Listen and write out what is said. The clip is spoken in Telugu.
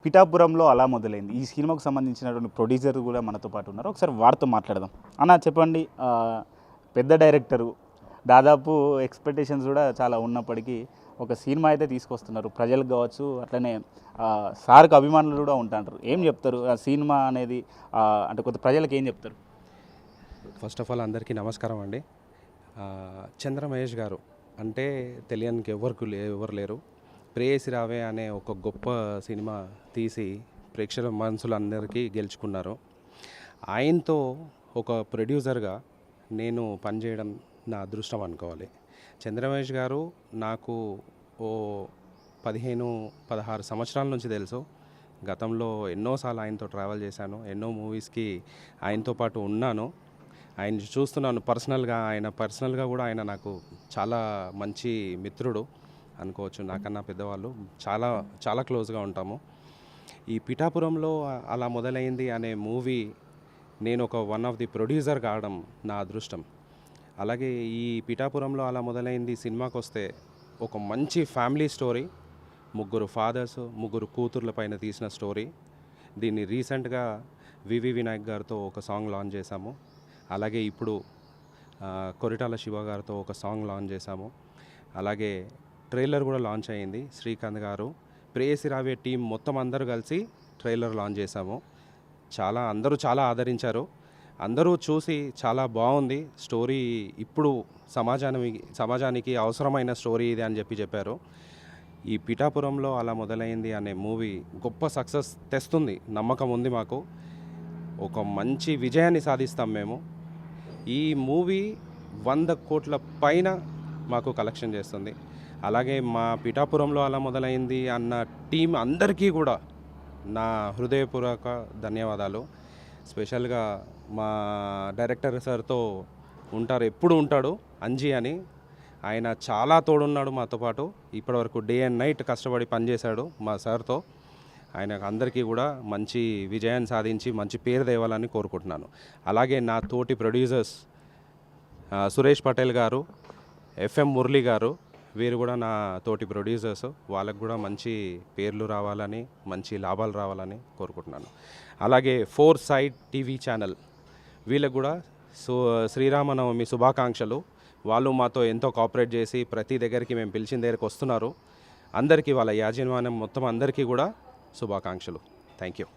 పిఠాపురంలో అలా మొదలైంది. ఈ సినిమాకు సంబంధించినటువంటి ప్రొడ్యూసర్ కూడా మనతో పాటు ఉన్నారు. ఒకసారి వారితో మాట్లాడదాం. అన్న చెప్పండి, పెద్ద డైరెక్టరు, దాదాపు ఎక్స్పెక్టేషన్స్ కూడా చాలా ఉన్నప్పటికీ ఒక సినిమా అయితే తీసుకొస్తున్నారు. ప్రజలకు కావచ్చు, అట్లనే సార్కు అభిమానులు కూడా ఉంటారు. ఏం చెప్తారు ఆ సినిమా అనేది? అంటే కొత్త ప్రజలకు ఏం చెప్తారు? ఫస్ట్ ఆఫ్ ఆల్ అందరికీ నమస్కారం అండి. చంద్ర మహేష్ గారు అంటే తెలియనికి ఎవరు లేరు. ప్రేయసి రావే అనే ఒక గొప్ప సినిమా తీసి ప్రేక్షకుల మనసులందరికీ గెలుచుకున్నారు. ఆయనతో ఒక ప్రొడ్యూసర్గా నేను పనిచేయడం నా అదృష్టం అనుకోవాలి. చంద్రమహేష్ గారు నాకు ఓ 15-16 సంవత్సరాల నుంచి తెలుసు. గతంలో ఎన్నోసార్లు ఆయనతో ట్రావెల్ చేశాను, ఎన్నో మూవీస్కి ఆయనతో పాటు ఉన్నాను. ఆయన చూస్తున్నాను పర్సనల్గా కూడా ఆయన నాకు చాలా మంచి మిత్రుడు అనుకోవచ్చు. నాకన్నా పెద్దవాళ్ళు, చాలా చాలా క్లోజ్గా ఉంటాము. ఈ పిఠాపురంలో అలా మొదలైంది అనే మూవీ నేను ఒక వన్ ఆఫ్ ది ప్రొడ్యూసర్ కావడం నా అదృష్టం. అలాగే ఈ పిఠాపురంలో అలా మొదలైంది సినిమాకి వస్తే ఒక మంచి ఫ్యామిలీ స్టోరీ, 3 ఫాదర్స్ 3 కూతుర్ల పైన తీసిన స్టోరీ. దీన్ని రీసెంట్గా వివి వినాయక్ గారితో ఒక సాంగ్ లాంచ్ చేశాము. అలాగే ఇప్పుడు కొరిటాల శివ గారితో ఒక సాంగ్ లాంచ్ చేశాము. అలాగే ట్రైలర్ కూడా లాంచ్ అయ్యింది. శ్రీకాంత్ గారు, ప్రేయసి రావే టీం మొత్తం అందరూ కలిసి ట్రైలర్ లాంచ్ చేశాము. అందరూ చాలా ఆదరించారు. అందరూ చూసి చాలా బాగుంది స్టోరీ, ఇప్పుడు సమాజానికి అవసరమైన స్టోరీ ఇది అని చెప్పారు. ఈ పిఠాపురంలో అలా మొదలైంది అనే మూవీ గొప్ప సక్సెస్ తెస్తుంది, నమ్మకం ఉంది మాకు. ఒక మంచి విజయాన్ని సాధిస్తాం మేము. ఈ మూవీ 100 కోట్ల పైన మాకు కలెక్షన్ చేస్తుంది. అలాగే మా పిఠాపురంలో అలా మొదలైంది అన్న టీం అందరికీ కూడా నా హృదయపూర్వక ధన్యవాదాలు. స్పెషల్గా మా డైరెక్టర్ సార్తో ఎప్పుడు ఉంటాడు, అంజీ అని. ఆయన చాలా తోడున్నాడు మాతో పాటు. ఇప్పటివరకు డే అండ్ నైట్ కష్టపడి పనిచేశాడు మా సార్తో. ఆయనకు అందరికీ కూడా మంచి విజయాన్ని సాధించి మంచి పేరు తేవాలని కోరుకుంటున్నాను. అలాగే నా తోటి ప్రొడ్యూసర్స్ సురేష్ పటేల్ గారు, ఎఫ్ఎం మురళి గారు, వీరు కూడా నా తోటి ప్రొడ్యూసర్స్. వాళ్ళకు కూడా మంచి పేర్లు రావాలని, మంచి లాభాలు రావాలని కోరుకుంటున్నాను. అలాగే 4 సైడ్ టీవీ ఛానల్, వీళ్ళకు కూడా శ్రీరామనవమి శుభాకాంక్షలు. వాళ్ళు మాతో ఎంతో కోఆపరేట్ చేసి ప్రతి దగ్గరికి మేము పిలిచిన దగ్గరికి వస్తున్నారు. అందరికీ, వాళ్ళ యాజమాన్యం మొత్తం అందరికీ కూడా శుభాకాంక్షలు. Thank you.